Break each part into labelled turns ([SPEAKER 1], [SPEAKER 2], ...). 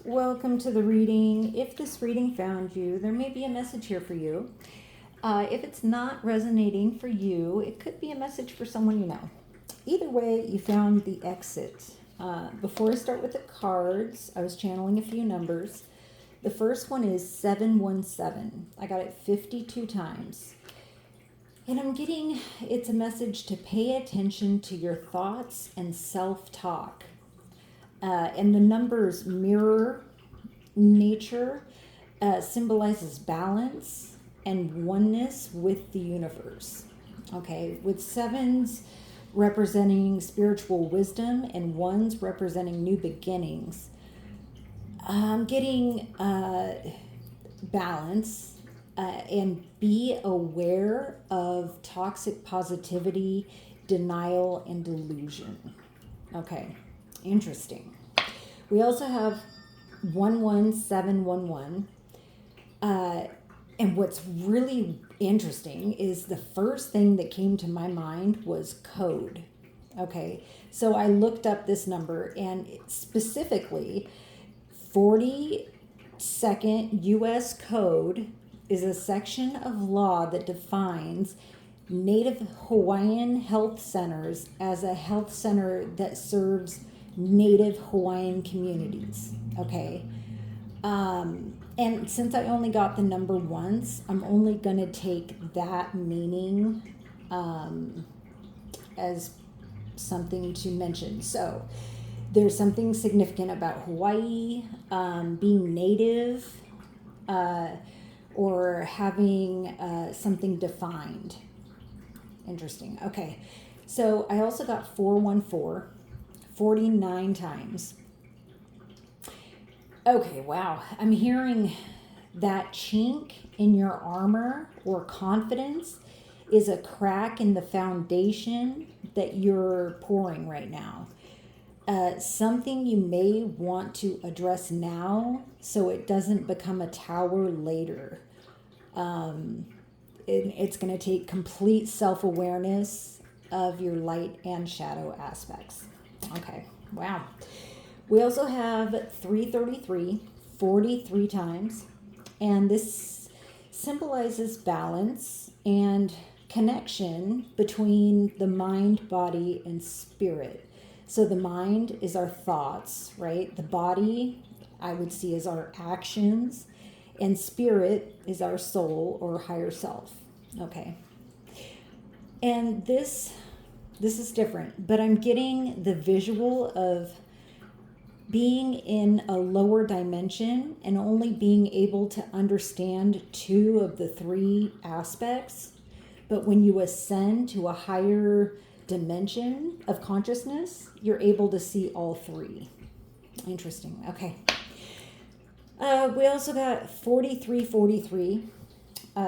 [SPEAKER 1] Welcome to the reading. If this reading found you, there may be a message here for you. If it's not resonating for you, it could be a message for someone you know. Either way, you found the exit. Before I start with the cards, I was channeling a few numbers. The first one is 717. I got it 52 times. And I'm getting, it's a message to pay attention to your thoughts and self-talk. And the numbers mirror nature, symbolizes balance and oneness with the universe. Okay, with sevens representing spiritual wisdom and ones representing new beginnings. I'm getting balance and be aware of toxic positivity, denial, and delusion. Okay, interesting. We also have 11711. And what's really interesting is the first thing that came to my mind was code. Okay, so I looked up this number, and specifically 42nd U.S. Code is a section of law that defines Native Hawaiian health centers as a health center that serves Native Hawaiian communities. Okay. And since I only got the number once, I'm only going to take that meaning as something to mention. So there's something significant about Hawaii, being native, or having something defined. Interesting. Okay. So I also got 414, 49 times. Okay, wow. I'm hearing that chink in your armor or confidence is a crack in the foundation that you're pouring right now. Something you may want to address now so it doesn't become a tower later. It's going to take complete self-awareness of your light and shadow aspects. Okay, wow. We also have 333, 43 times, and this symbolizes balance and connection between the mind, body, and spirit. So the mind is our thoughts, right? The body, I would see, as our actions, and spirit is our soul or higher self. Okay. And this is different, but I'm getting the visual of being in a lower dimension and only being able to understand two of the three aspects. But when you ascend to a higher dimension of consciousness, you're able to see all three. Interesting. Okay. We also got 4343,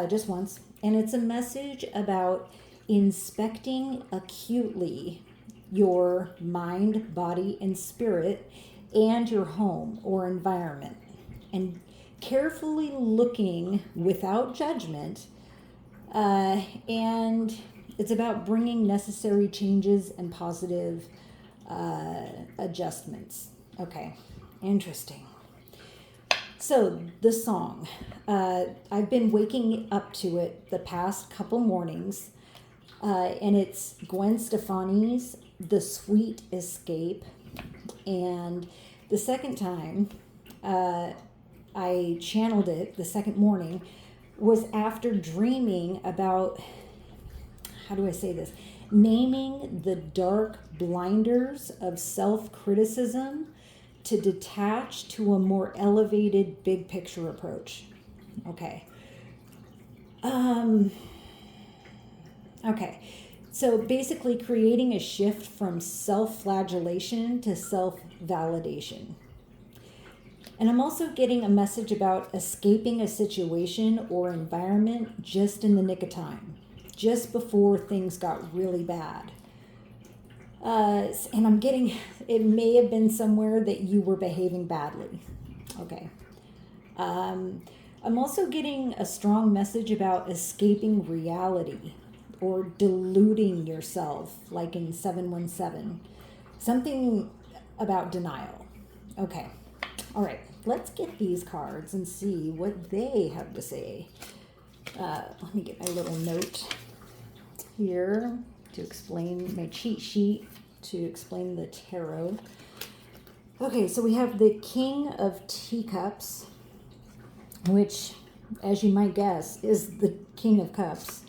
[SPEAKER 1] just once. And it's a message about inspecting acutely your mind, body, and spirit, and your home or environment, and carefully looking without judgment. And it's about bringing necessary changes and positive adjustments. Okay, interesting. So the song, I've been waking up to it the past couple mornings, and it's Gwen Stefani's The Sweet Escape. And the second time I channeled it, the second morning, was after dreaming about, how do I say this? Naming the dark blinders of self-criticism to detach to a more elevated big picture approach. Okay. Okay. So basically creating a shift from self-flagellation to self-validation. And I'm also getting a message about escaping a situation or environment just in the nick of time, just before things got really bad. And I'm getting, it may have been somewhere that you were behaving badly. Okay. I'm also getting a strong message about escaping reality or deluding yourself, like in 717. Something about denial. Okay. All right. let's get these cards and see what they have to say. Let me get my little note here to explain my cheat sheet to explain the tarot. Okay, so we have the King of Teacups, which, as you might guess, is the King of Cups.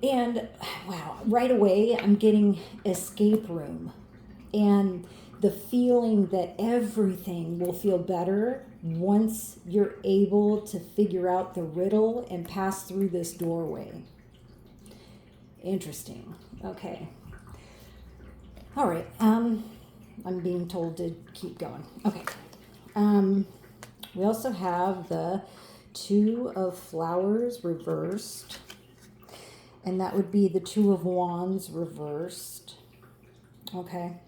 [SPEAKER 1] And wow, right away I'm getting escape room and the feeling that everything will feel better once you're able to figure out the riddle and pass through this doorway. Interesting. Okay. All right. I'm being told to keep going. Okay. We also have the Two of Flowers reversed. And that would be the Two of Wands reversed. Okay.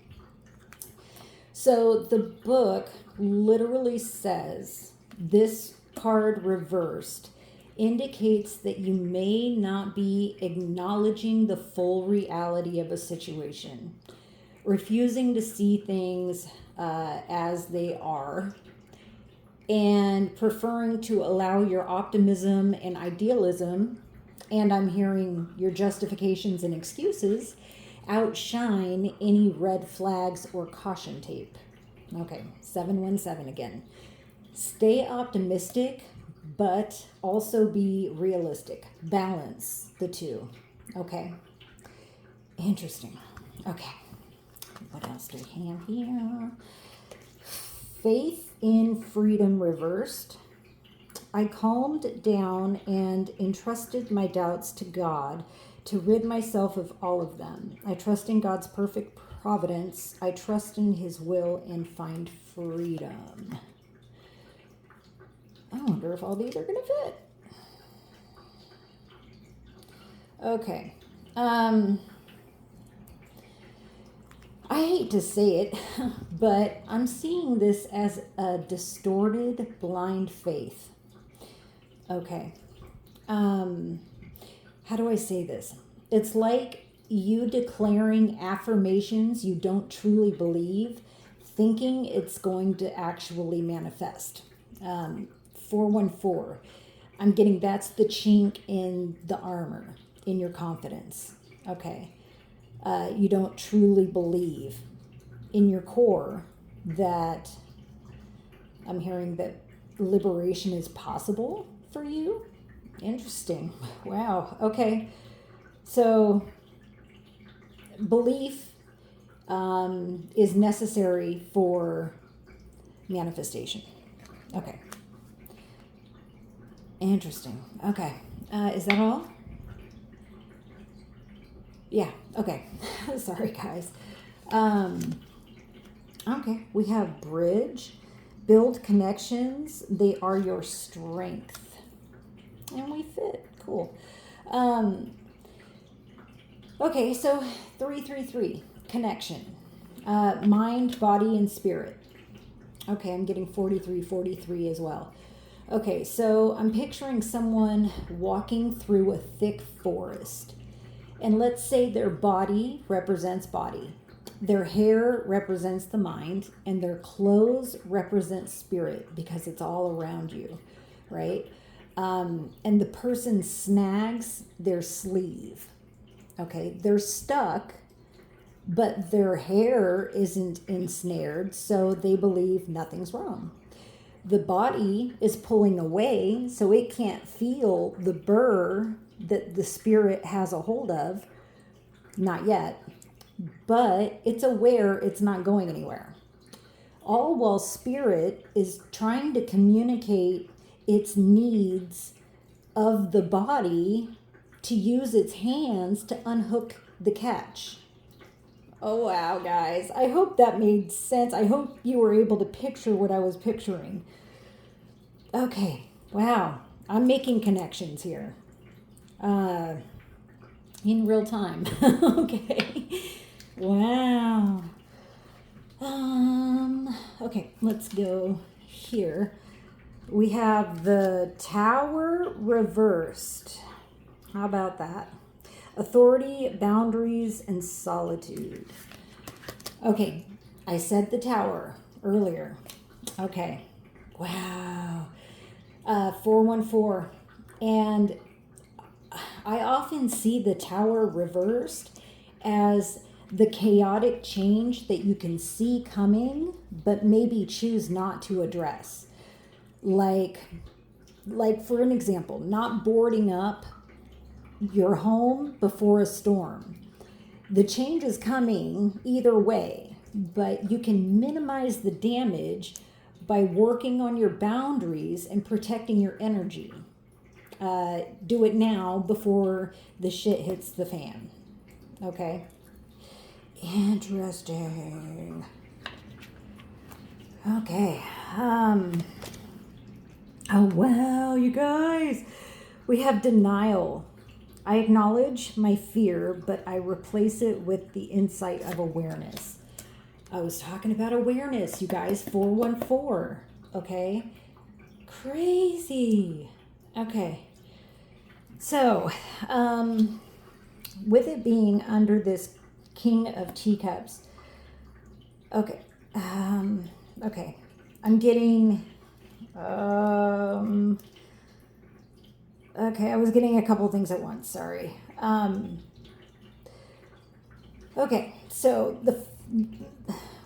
[SPEAKER 1] So the book literally says this card reversed indicates that you may not be acknowledging the full reality of a situation, refusing to see things as they are, and preferring to allow your optimism and idealism, and I'm hearing your justifications and excuses, outshine any red flags or caution tape. Okay, 717 again. Stay optimistic, but also be realistic. Balance the two. Okay. Interesting. Okay. What else do we have here? Faith in freedom reversed. I calmed down and entrusted my doubts to God to rid myself of all of them. I trust in God's perfect providence. I trust in His will and find freedom. I wonder if all these are going to fit. Okay. I hate to say it, but I'm seeing this as a distorted, blind faith. Okay. How do I say this? It's like you declaring affirmations you don't truly believe, thinking it's going to actually manifest. 414. I'm getting that's the chink in the armor, in your confidence. Okay. You don't truly believe in your core that I'm hearing that liberation is possible for you. Interesting. Wow. Okay. So belief is necessary for manifestation. Okay. Interesting. Okay. Is that all? Yeah. Okay. Sorry, guys. Okay. We have bridge. Build connections. They are your strength. And we fit. Cool. Okay, so 333, connection. Mind, body, and spirit. Okay, I'm getting 43 as well. Okay, so I'm picturing someone walking through a thick forest. And let's say their body represents body. Their hair represents the mind. And their clothes represent spirit because it's all around you, right? And the person snags their sleeve. Okay, they're stuck, but their hair isn't ensnared, so they believe nothing's wrong. The body is pulling away, so it can't feel the burr that the spirit has a hold of. Not yet, but it's aware it's not going anywhere. All while spirit is trying to communicate its needs of the body to use its hands to unhook the catch. Oh, wow, guys. I hope that made sense. I hope you were able to picture what I was picturing. Okay. Wow. I'm making connections here. In real time. Okay. Wow. Okay, let's go here. We have the Tower reversed. How about that? Authority, boundaries, and solitude. Okay, I said the Tower earlier. Okay. Wow. 414. And I often see the tower reversed as the chaotic change that you can see coming, but maybe choose not to address. Like for an example, not boarding up your home before a storm. The change is coming either way, but you can minimize the damage by working on your boundaries and protecting your energy. Do it now before the shit hits the fan. Okay? Interesting. Okay. Oh, well, you guys. We have denial. I acknowledge my fear, but I replace it with the insight of awareness. I was talking about awareness, you guys. 414. Okay? Crazy. Okay. So, with it being under this King of Teacups, okay. Okay. I'm getting, okay, I was getting a couple things at once. Sorry. Okay, so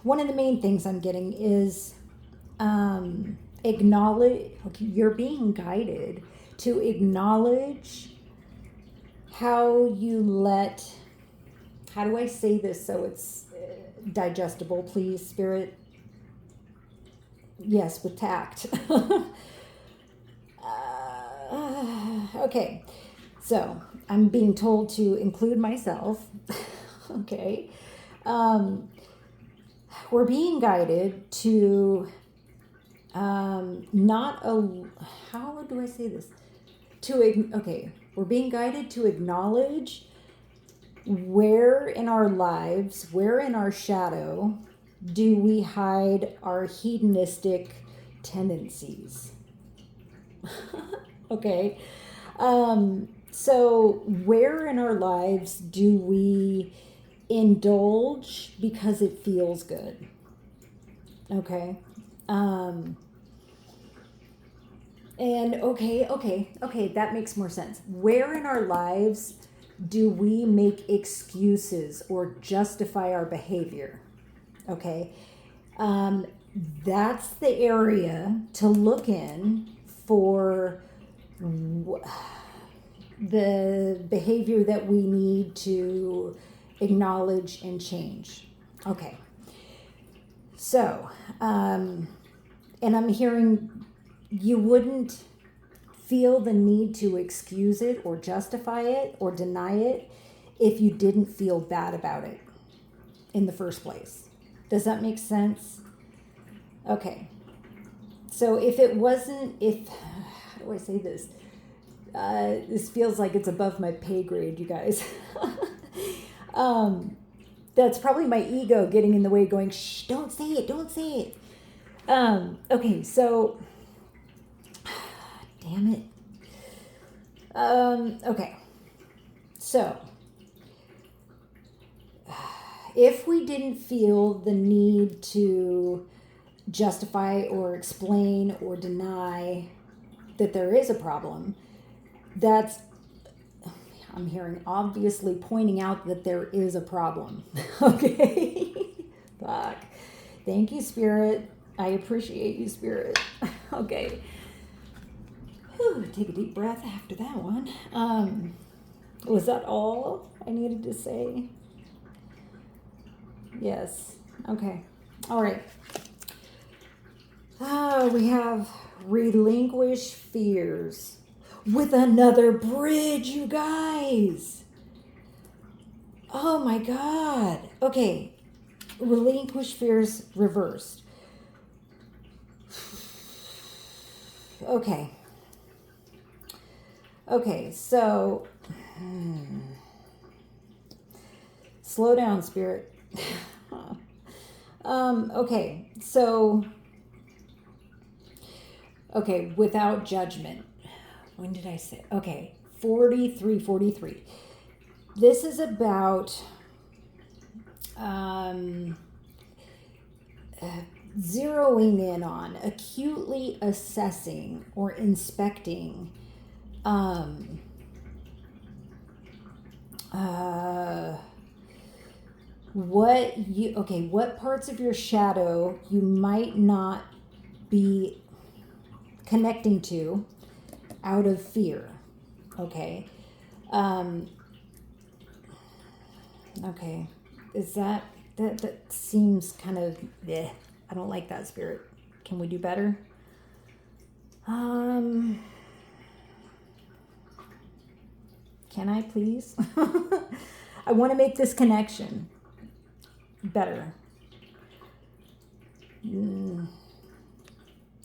[SPEAKER 1] one of the main things I'm getting is acknowledge. Okay, you're being guided to acknowledge how you let. How do I say this so it's digestible, please, Spirit? Yes, with tact. Okay, so I'm being told to include myself. Okay. We're being guided to not a. How do I say this? Okay, we're being guided to acknowledge where in our lives, where in our shadow, do we hide our hedonistic tendencies? Okay. So where in our lives do we indulge because it feels good? Okay. And okay, that makes more sense. Where in our lives do we make excuses or justify our behavior? Okay. That's the area to look in for the behavior that we need to acknowledge and change. Okay. So, and I'm hearing you wouldn't feel the need to excuse it or justify it or deny it if you didn't feel bad about it in the first place. Does that make sense? Okay. So if it wasn't, how do I say this? This feels like it's above my pay grade, you guys. That's probably my ego getting in the way going, shh, don't say it. Okay, so, damn it. Okay, so, if we didn't feel the need to justify or explain or deny that there is a problem, that's, I'm hearing obviously pointing out that there is a problem. Okay. Fuck. Thank you, Spirit. I appreciate you, Spirit. Okay. Whew, take a deep breath after that one. Was that all I needed to say? Yes. Okay. All right. We have relinquish fears with another bridge, you guys. Oh my God. Okay. Relinquish fears reversed. Okay. Okay, so slow down, Spirit. Okay, so okay, without judgment. When did I say? Okay, 43. This is about zeroing in on, acutely assessing or inspecting what parts of your shadow you might not be connecting to out of fear. Okay. Okay. Is that seems kind of I don't like that, Spirit. Can we do better? Can I please? I want to make this connection better.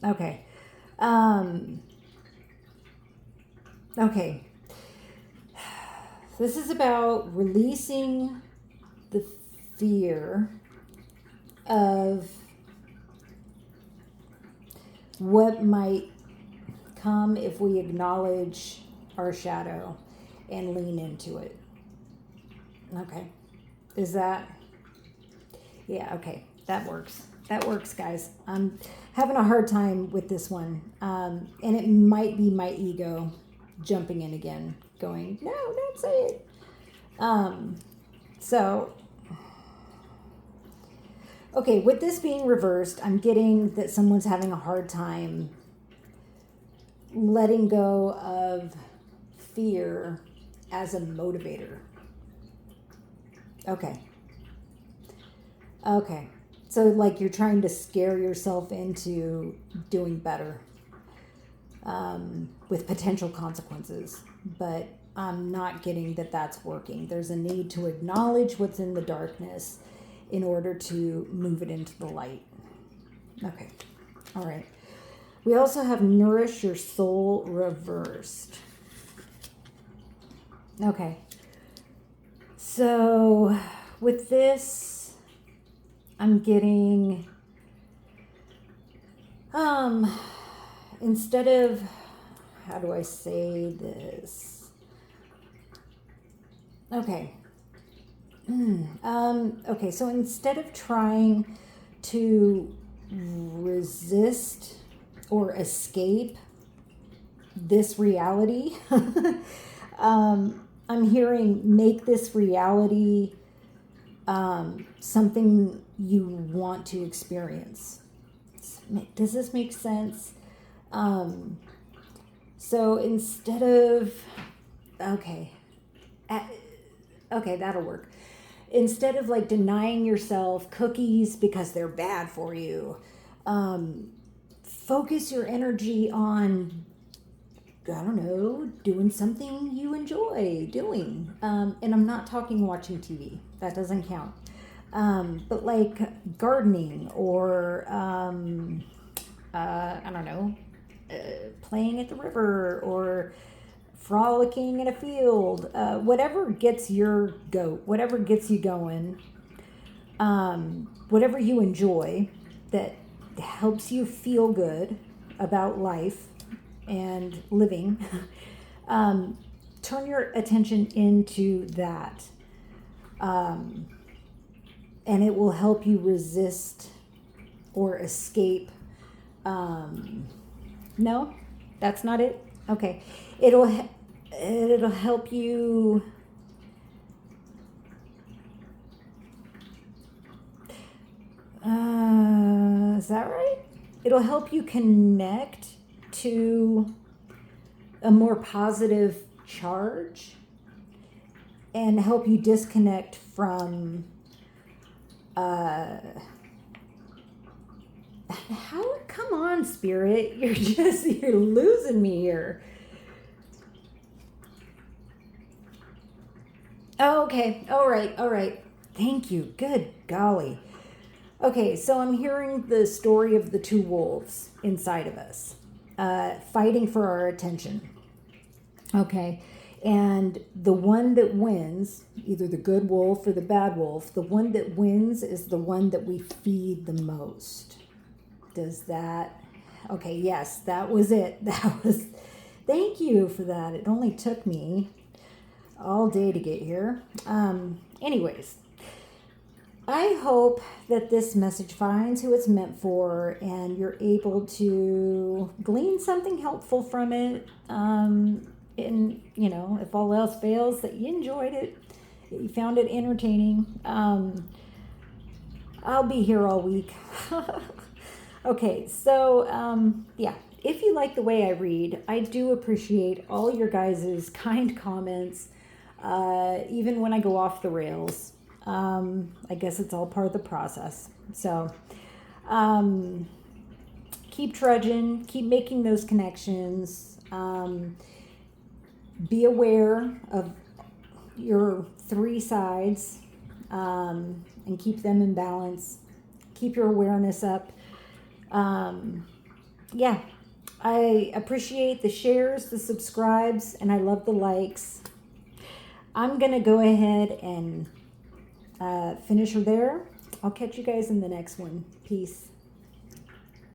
[SPEAKER 1] Okay. Okay. This is about releasing the fear of what might come if we acknowledge our shadow and lean into it. Okay. Is that? Yeah, okay. That works. That works, guys. I'm having a hard time with this one. And it might be my ego jumping in again, going, no, don't say it. Okay, with this being reversed, I'm getting that someone's having a hard time letting go of fear as a motivator. Okay. So like you're trying to scare yourself into doing better with potential consequences, but I'm not getting that that's working. There's a need to acknowledge what's in the darkness in order to move it into the light. Okay. All right. We also have nourish your soul reversed. Okay. So with this, I'm getting, instead of, how do I say this? Okay. Okay, so instead of trying to resist or escape this reality, I'm hearing make this reality something you want to experience. Does this make sense? So instead of, okay, that'll work. Instead of like denying yourself cookies because they're bad for you, focus your energy on, I don't know, doing something you enjoy doing. And I'm not talking watching TV. That doesn't count. But like gardening or, I don't know, playing at the river or frolicking in a field, whatever gets your goat, whatever gets you going, whatever you enjoy that helps you feel good about life and living, turn your attention into that. And it will help you resist or escape. No, that's not it. Okay. It'll help you is that right? It'll help you connect to a more positive charge and help you disconnect from come on, Spirit, you're losing me here. Oh, okay. All right. Thank you. Good golly. Okay, so I'm hearing the story of the two wolves inside of us, fighting for our attention. Okay, and the one that wins, either the good wolf or the bad wolf, the one that wins is the one that we feed the most. Does that? Okay, yes, that was it. Thank you for that. It only took me all day to get here. Anyways, I hope that this message finds who it's meant for and you're able to glean something helpful from it. And, if all else fails, that you enjoyed it, that you found it entertaining. I'll be here all week. Okay, so yeah, if you like the way I read, I do appreciate all your guys' kind comments, even when I go off the rails. I guess it's all part of the process. So keep trudging, keep making those connections. Be aware of your three sides and keep them in balance. Keep your awareness up. Yeah, I appreciate the shares, the subscribes, and I love the likes. I'm going to go ahead and finish her there. I'll catch you guys in the next one. Peace.